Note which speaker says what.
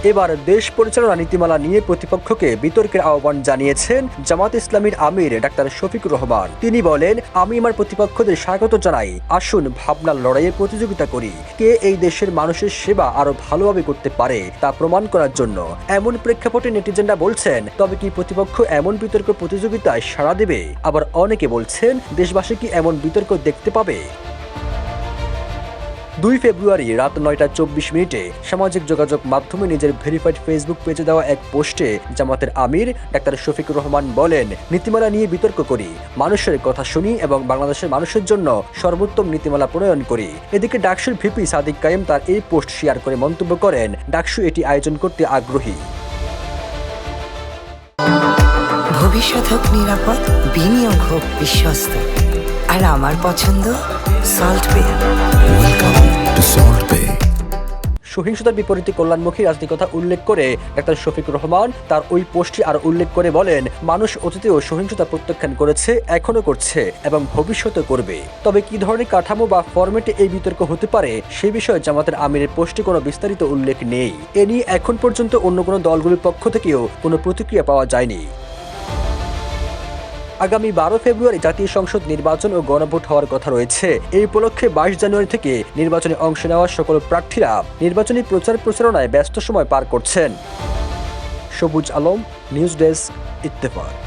Speaker 1: এবার দেশ পরিচালনা নীতিমালা নিয়ে প্রতিপক্ষকে বিতর্কের আহ্বান জানিয়েছেন জামাত ইসলামীর আমির ডাক্তার শফিকুর রহমান। তিনি বলেন, আমি আমার প্রতিপক্ষদের স্বাগত জানাই। আসুন ভাবনার লড়াইয়ে প্রতিযোগিতা করি, কে এই দেশের মানুষের সেবা আরো ভালোভাবে করতে পারে তা প্রমাণ করার জন্য। এমন প্রেক্ষাপটে নেটিজেনরা বলছেন, তবে কি প্রতিপক্ষ এমন বিতর্ক প্রতিযোগিতায় সাড়া দেবে? আবার অনেকে বলছেন, দেশবাসী কি এমন বিতর্ক দেখতে পাবে? 2 ফেব্রুয়ারি রাত 9:24 সামাজিক যোগাযোগ মাধ্যমে নিজের ভেরিফাইড ফেসবুক পেজে দেওয়া এক পোস্টে জামাতের আমির ডাক্তার শফিকুর রহমান বলেন, নীতিমালা নিয়ে বিতর্ক করি, মানুষের কথা শুনি এবং বাংলাদেশের মানুষের জন্য সর্বোত্তম নীতিমালা প্রণয়ন করি। এদিকে ডাকসুর ভিপি সাদিক কায়েম তার এই পোস্ট শেয়ার করে মন্তব্য করেন, ডাকসু এটি আয়োজন করতে আগ্রহী।
Speaker 2: ভবিষ্যৎ হোক নিরাপদ, বিনিয়োগ হোক বিশ্বস্ত, আর আমার পছন্দ সল্ট বে।
Speaker 3: ওয়েলকাম টু সল্ট বে।
Speaker 1: সহিংসতার বিপরীতে কল্যাণমুখী রাজনীতির উল্লেখ করে ডাক্তার শফিকুর রহমান তার ওই পোস্টটি আরো উল্লেখ করে বলেন, মানুষ অতীতেও সহিংসতা প্রত্যাখ্যান করেছে, এখনো করছে এবং ভবিষ্যতে করবে। তবে কি ধরনের কাঠামো বা ফরম্যাটে এই বিতর্ক হতে পারে সে বিষয়ে জামাতের আমিরের পোস্টে কোনো বিস্তারিত উল্লেখ নেই। এ নিয়ে এখন পর্যন্ত অন্য কোনো দলগুলির পক্ষ থেকেও কোনো প্রতিক্রিয়া পাওয়া যায়নি। আগামী 12 ফেব্রুয়ারি জাতীয় সংসদ নির্বাচন ও গণভোট হওয়ার কথা রয়েছে। এই উপলক্ষে 22 জানুয়ারি থেকে নির্বাচনে অংশ নেওয়া সকল প্রার্থীরা নির্বাচনী প্রচারণায় ব্যস্ত সময় পার করছেন। সবুজ আলম, নিউজ ডেস্ক, ইত্তেফাক।